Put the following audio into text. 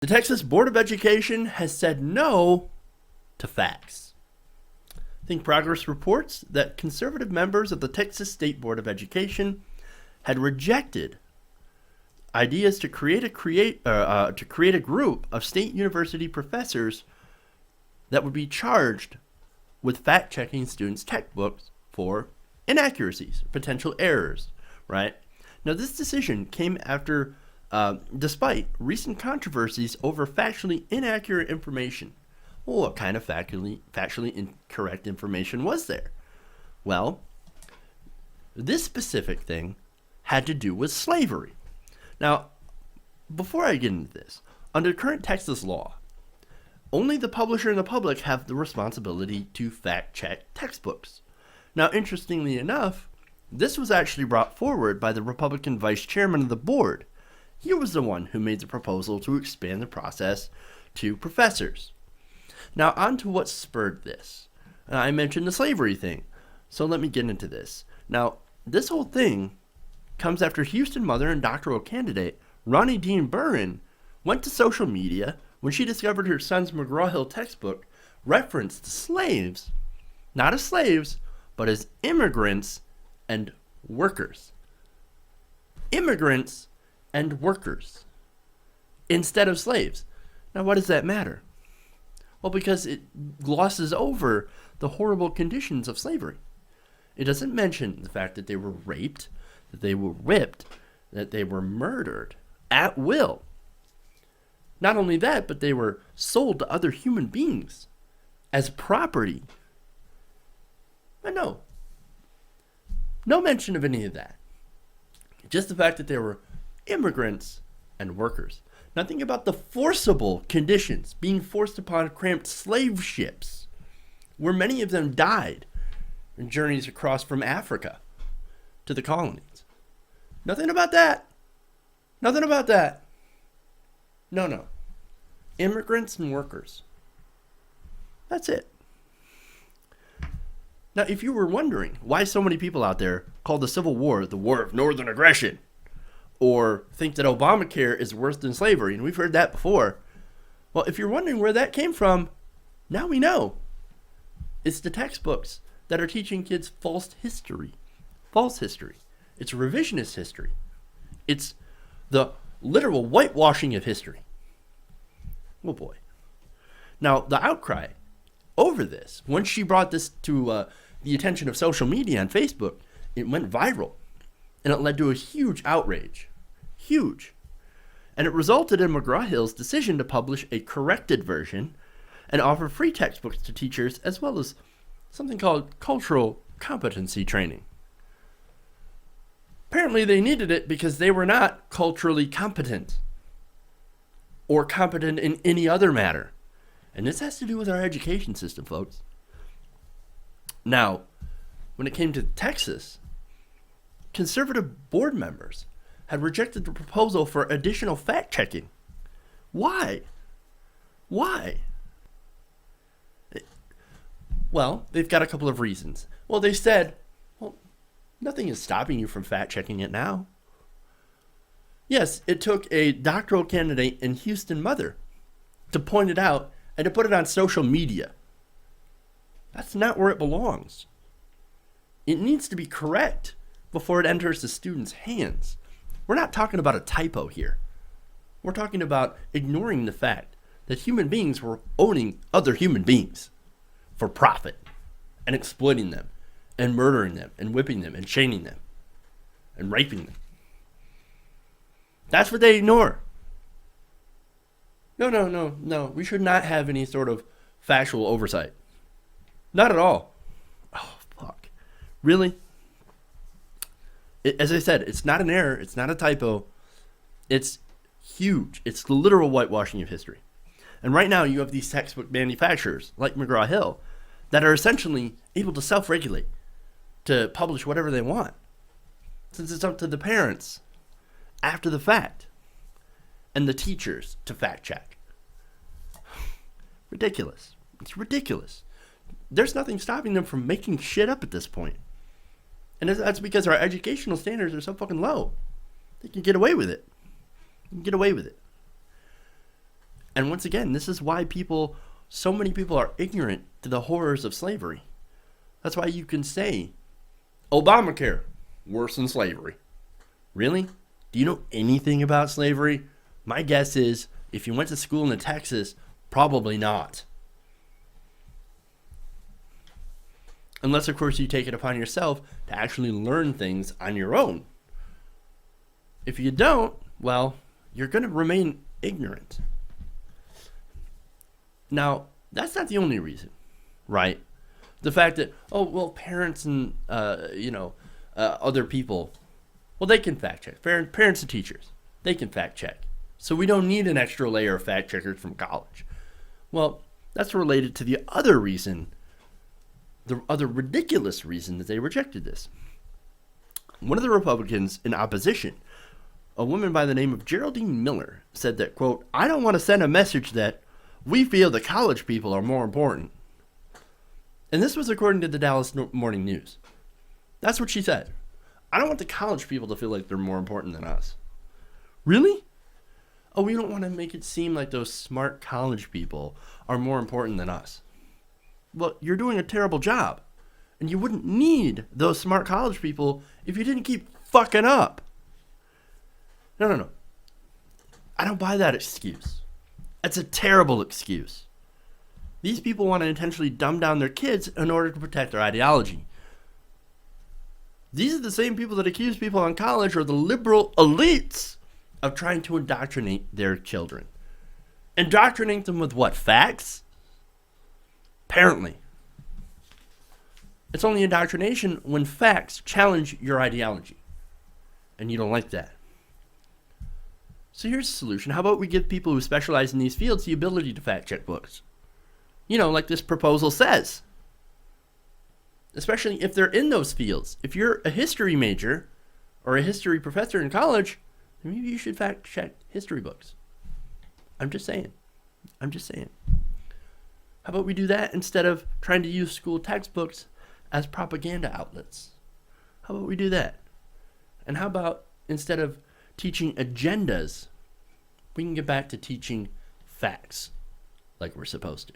The Texas Board of Education has said no to facts. Think Progress reports that conservative members of the Texas State Board of Education had rejected ideas to create a group of state university professors that would be charged with fact-checking students' textbooks for inaccuracies, potential errors, right? Now, this decision came after, despite recent controversies over factually inaccurate information. Well, what kind of factually incorrect information was there? Well, this specific thing had to do with slavery. Now, before I get into this, under current Texas law, only the publisher and the public have the responsibility to fact-check textbooks. Now, interestingly enough, this was actually brought forward by the Republican vice chairman of the board. He was the one who made the proposal to expand the process to professors. Now, on to what spurred this. I mentioned the slavery thing, so let me get into this. Now, this whole thing comes after Houston mother and doctoral candidate Ronnie Dean Burren went to social media when she discovered her son's McGraw-Hill textbook referenced slaves, not as slaves, but as immigrants and workers. Immigrants and workers instead of slaves. Now, why does that matter? Well, because it glosses over the horrible conditions of slavery. It doesn't mention the fact that they were raped, that they were whipped, that they were murdered at will. Not only that, but they were sold to other human beings as property. But no mention of any of that. Just the fact that they were immigrants and workers. Nothing about the forcible conditions being forced upon cramped slave ships, where many of them died in journeys across from Africa to the colonies. Nothing about that. Nothing about that. No. Immigrants and workers. That's it. Now, if you were wondering why so many people out there call the Civil War the War of Northern Aggression, or think that Obamacare is worse than slavery, and we've heard that before, well, if you're wondering where that came from, now we know. It's the textbooks that are teaching kids false history. False history. It's revisionist history. It's the literal whitewashing of history. Oh boy. Now, the outcry over this, once she brought this to the attention of social media and Facebook, it went viral. And it led to a huge outrage. Huge. And it resulted in McGraw-Hill's decision to publish a corrected version and offer free textbooks to teachers, as well as something called cultural competency training. Apparently they needed it because they were not culturally competent or competent in any other matter. And this has to do with our education system, folks. Now, when it came to Texas, conservative board members had rejected the proposal for additional fact-checking. Why? Well, they've got a couple of reasons. Well, they said, nothing is stopping you from fact-checking it now. Yes, it took a doctoral candidate and Houston mother to point it out and to put it on social media. That's not where it belongs. It needs to be correct before it enters the student's hands. We're not talking about a typo here. We're talking about ignoring the fact that human beings were owning other human beings for profit and exploiting them and murdering them and whipping them and chaining them and raping them. That's what they ignore. No. We should not have any sort of factual oversight. Not at all. Oh, fuck. Really? As I said, it's not an error. It's not a typo. It's huge. It's the literal whitewashing of history. And right now you have these textbook manufacturers like McGraw-Hill that are essentially able to self-regulate to publish whatever they want, since it's up to the parents after the fact and the teachers to fact check. Ridiculous. It's ridiculous. There's nothing stopping them from making shit up at this point. And that's because our educational standards are so fucking low. They can get away with it. And once again, this is why so many people are ignorant to the horrors of slavery. That's why you can say, Obamacare, worse than slavery. Really? Do you know anything about slavery? My guess is, if you went to school in Texas, probably not. Unless, of course, you take it upon yourself to actually learn things on your own. If you don't, well, you're going to remain ignorant. Now, that's not the only reason, right? The fact that, parents and, other people, well, they can fact check. Parents and teachers, they can fact check. So we don't need an extra layer of fact checkers from college. Well, that's related to the other reason, the other ridiculous reason that they rejected this. One of the Republicans in opposition, a woman by the name of Geraldine Miller, said that, quote, I don't want to send a message that we feel the college people are more important. And this was according to the Dallas Morning News. That's what she said. I don't want the college people to feel like they're more important than us. Really? Oh, we don't want to make it seem like those smart college people are more important than us. Well, you're doing a terrible job. And you wouldn't need those smart college people if you didn't keep fucking up. No. I don't buy that excuse. That's a terrible excuse. These people want to intentionally dumb down their kids in order to protect their ideology. These are the same people that accuse people in college or the liberal elites of trying to indoctrinate their children. Indoctrinate them with what? Facts? Apparently. It's only indoctrination when facts challenge your ideology. And you don't like that. So here's the solution. How about we give people who specialize in these fields the ability to fact check books? Like this proposal says. Especially if they're in those fields. If you're a history major or a history professor in college, then maybe you should fact check history books. I'm just saying. How about we do that instead of trying to use school textbooks as propaganda outlets? How about we do that? And how about instead of teaching agendas, we can get back to teaching facts like we're supposed to?